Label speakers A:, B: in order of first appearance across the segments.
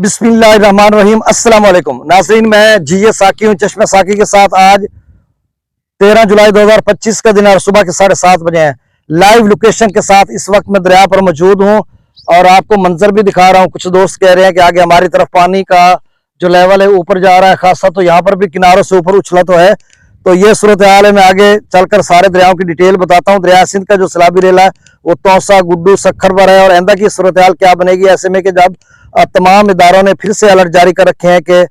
A: बिस्मिल्लाहिर्रहमानिर्रहीम। अस्सलाम वालेकुम नाज़रीन, मैं जी साकी हूँ चश्मा साकी के साथ। आज 13 जुलाई 2025 का दिन और सुबह के 7:30 बजे हैं। लाइव लोकेशन के साथ इस वक्त मैं दरिया पर मौजूद हूँ और आपको मंजर भी दिखा रहा हूँ। कुछ दोस्त कह रहे हैं कि आगे हमारी तरफ पानी का जो लेवल है ऊपर जा रहा है खासा, तो यहाँ पर भी किनारों से ऊपर उछला तो है। तो ये सूरत हाल है। मैं आगे चलकर सारे दरियाओं की डिटेल बताता हूँ। दरिया सिंध का जो सैलाबी रेला है वो तौसा, गुड्डू, सखर पर है और आइंदा की सूरत हाल क्या बनेगी ऐसे में कि जब तमाम इदारों ने फिर से अलर्ट जारी कर रखे हैं कि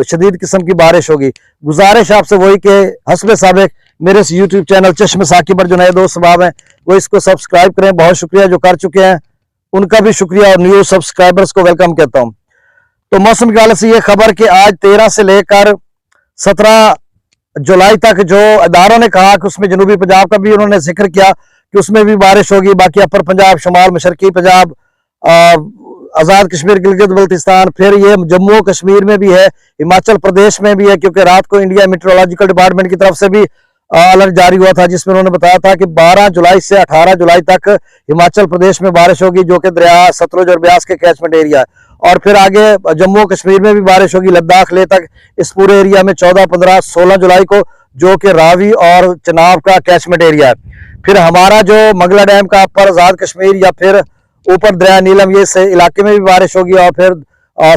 A: शदीद किस्म की बारिश होगी। गुजारिश आपसे वही कि हस्ब साबिक मेरे इस यूट्यूब चैनल चश्मे साकी पर जो नए दोस्त सबाब हैं वो इसको सब्सक्राइब करें। बहुत शुक्रिया जो कर चुके हैं, उनका भी शुक्रिया और न्यू सब्सक्राइबर्स को वेलकम कहता हूँ। तो मौसम के हवाले से ये खबर कि आज 13 से लेकर 17 जुलाई तक जो इदारों ने कहा कि उसमें जनूबी पंजाब का भी उन्होंने जिक्र किया कि उसमें भी बारिश होगी। बाकी अपर पंजाब, शुमाल मशरकी पंजाब, आज़ाद कश्मीर, गिलगित बल्तिस्तान, फिर ये जम्मू कश्मीर में भी है, हिमाचल प्रदेश में भी है, क्योंकि रात को इंडिया मेट्रोलॉजिकल डिपार्टमेंट की तरफ से भी अलर्ट जारी हुआ था जिसमें उन्होंने बताया था कि 12 जुलाई से 18 जुलाई तक हिमाचल प्रदेश में बारिश होगी, जो कि दरिया सतलुज और ब्यास के कैचमेंट एरिया है। और फिर आगे जम्मू कश्मीर में भी बारिश होगी, लद्दाख ले तक इस पूरे एरिया में 14, 15, 16 जुलाई को, जो कि रावी और चनाब का कैचमेंट एरिया है। फिर हमारा जो मंगला डैम का अपर आज़ाद कश्मीर या फिर ऊपर दरिया नीलम ये से इलाके में भी बारिश होगी। और फिर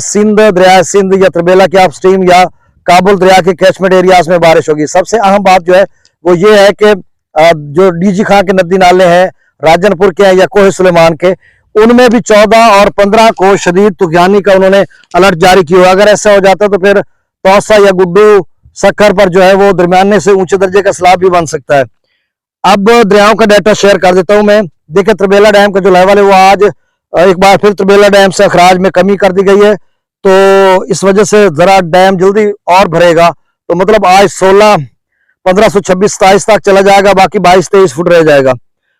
A: सिंध, दरिया सिंध या तरबेला के अपस्ट्रीम या काबुल दरिया के कैचमेंट एरियाज में बारिश होगी। सबसे अहम बात जो है वो ये है कि जो डीजी खां के नदी नाले हैं, राजनपुर के हैं या कोहे सुलेमान के, उनमें भी 14 और 15 को शदीद तूफानी का उन्होंने अलर्ट जारी किया। अगर ऐसा हो जाता तो फिर तौसा या गुड्डू, सखर पर जो है वो दरमियाने से ऊंचे दर्जे का सैलाब भी बन सकता है। अब दरियाओं का डाटा शेयर कर देता हूं मैं। देखिए, तरबेला डैम का जो लेवल है वो आज एक बार फिर तरबेला डैम से अखराज में कमी कर दी गई है, तो इस वजह से जरा डैम जल्दी और भरेगा। तो मतलब आज 16, 1526, 27 तक चला जाएगा, बाकी 22-23 फुट रह जाएगा।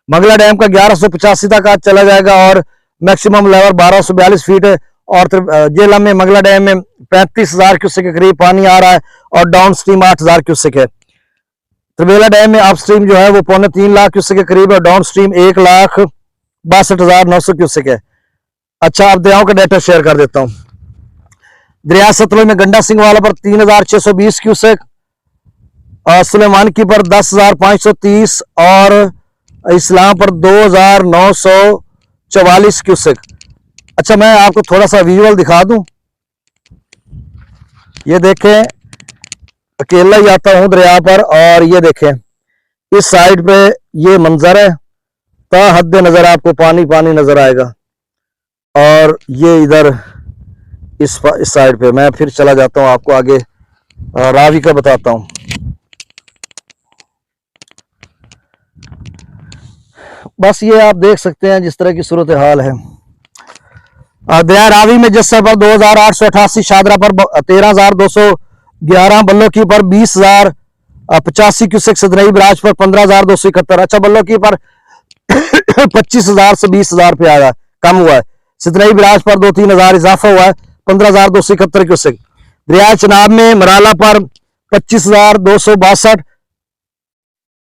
A: मंगला डैम का 1185 तक आज चला जाएगा और मैक्सिमम लेवल 1242 फीट है। और जेलम में मंगला डैम में 35,000 क्यूसेक के करीब पानी आ रहा है और डाउन स्ट्रीम 8,000 क्यूसेक है। तरबेला डैम में अप स्ट्रीम जो है वो 3.25 लाख क्यूसेक के करीब है, डाउन स्ट्रीम 1,62,900 क्यूसेक है। अच्छा, अब दरियाओं का डाटा शेयर कर देता हूँ। दरिया सतलुज में गंडा सिंह वाला पर 3,620 क्यूसेक, सुलेमान की पर 10,530 और इस्लाम पर 2,944 क्यूसेक। अच्छा, मैं आपको थोड़ा सा विजुअल दिखा दूं। ये देखें, अकेला ही आता हूं दरिया पर और ये देखें इस साइड पे ये मंजर है, ता हद नजर आपको पानी पानी नजर आएगा। और ये इधर इस साइड पे मैं फिर चला जाता हूं, आपको आगे रावी का बताता हूं। बस ये आप देख सकते हैं जिस तरह की सूरत हाल है। दरिया रावी में जस्सर पर 2,888, शादरा पर 13,211, बल्लो की पर 20,085 क्यूसेक, सदनई बराज पर 15,271। अच्छा, बल्लो की पर 25,000 से 20,000 पे आया, कम हुआ है। सदनई बराज पर 2-3 हजार इजाफा हुआ है, 15,271 क्यूसेक। दरिया चनाब में मराला पर 25,262,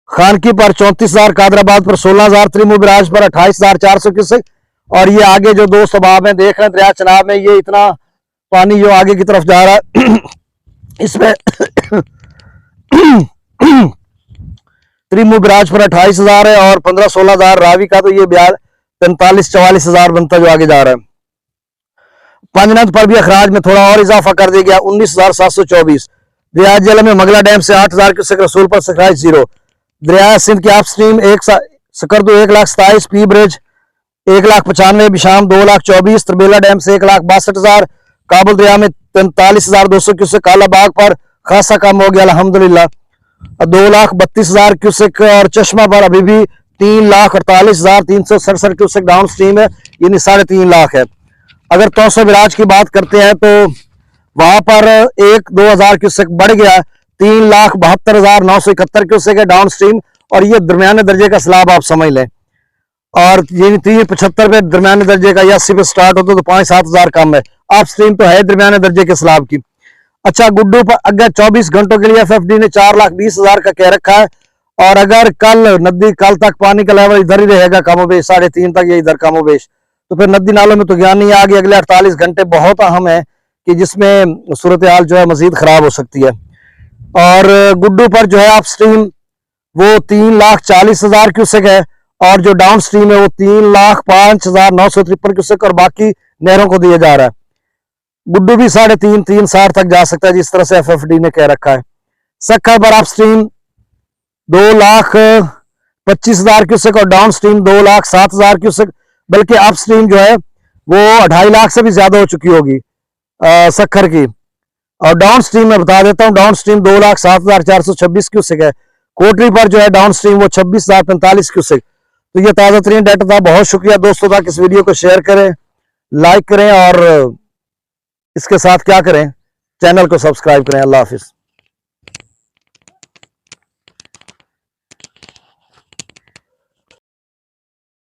A: खानकी पर 34,000, कादराबाद पर 16,000, त्रिमू बराज पर 28,400 क्यूसेक। और ये आगे जो दो सबाब हैं देख रहे हैं दरिया चनाब में, ये इतना पानी जो आगे की तरफ जा रहा है इसमें त्रिमू बराज पर 28,000 है और 15-16,000 रावी का, तो ये 43-44,000 बनता जो आगे जा रहा है। पंजनद पर भी अखराज में थोड़ा और इजाफा कर दिया गया, 19,724। दरिया जेल में मंगला डैम से 8,000 क्यूसेक, रसूल पर सखराज 0। दरिया सिंध के upstream Skardu 1,27,000, P bridge 1,95,000, Besham 2,24,000, Tarbela dam से 1,62,000, काबुल दरिया में 43,200 क्यूसेक, कालाबाग पर खासा कम हो गया अल्हम्दुलिल्लाह 2,32,000 क्यूसेक। और चश्मा पर अभी भी 3,48,367 क्यूसेक डाउन स्ट्रीम है, यानी 3.5 लाख है। अगर तौसा बिराज की बात करते हैं तो वहां पर 1-2 हजार क्यूसेक बढ़ गया, 3,72,971 क्यूसेक है डाउन स्ट्रीम। और ये दरमियाने दर्जे का सैलाब आप समझ लें। और ये 375 पे दरमियाने दर्जे का या 80 पे स्टार्ट होता तो 5-7 हजार कम है। अप स्ट्रीम तो है दरमियाने दर्जे के सैलाब की। अच्छा, गुड्डू पर अगर 24 घंटों के लिए FFD ने 4,20,000 का कह रखा है। और अगर कल तक पानी का लेवल इधर ही रहेगा कमोबेश 3.5 तक, या इधर कमोबेश, तो फिर नदी नालों में तो ज्ञान नहीं, आगे अगले 48 घंटे बहुत अहम है कि जिसमें सूरत हाल जो है मजीद खराब हो सकती है। और गुड्डू पर जो है अप स्ट्रीम वो 3,40,000 क्यूसेक है और जो डाउन स्ट्रीम है वो 3,05,953 क्यूसेक और बाकी नहरों को दिया जा रहा है। गुड्डू भी 3.5-3.60 तक जा सकता है जिस तरह से FFD ने कह रखा है। सक्खर पर अप स्ट्रीम 2,25,000 क्यूसेक और डाउन स्ट्रीम 2,07,000 क्यूसेक, बल्कि अप स्ट्रीम जो है वो 2.5 लाख से भी ज्यादा हो चुकी होगी सक्खर की। और डाउन स्ट्रीम में बता देता हूँ, डाउन स्ट्रीम 2,07,426 क्यूसेक है। कोटरी पर जो है डाउन स्ट्रीम वो 26,045 क्यूसेक। तो ये ताजा तरीन डाटा था। बहुत शुक्रिया दोस्तों तक इस वीडियो को शेयर करें, लाइक करें और इसके साथ क्या करें, चैनल को सब्सक्राइब करें। अल्लाह हाफिज।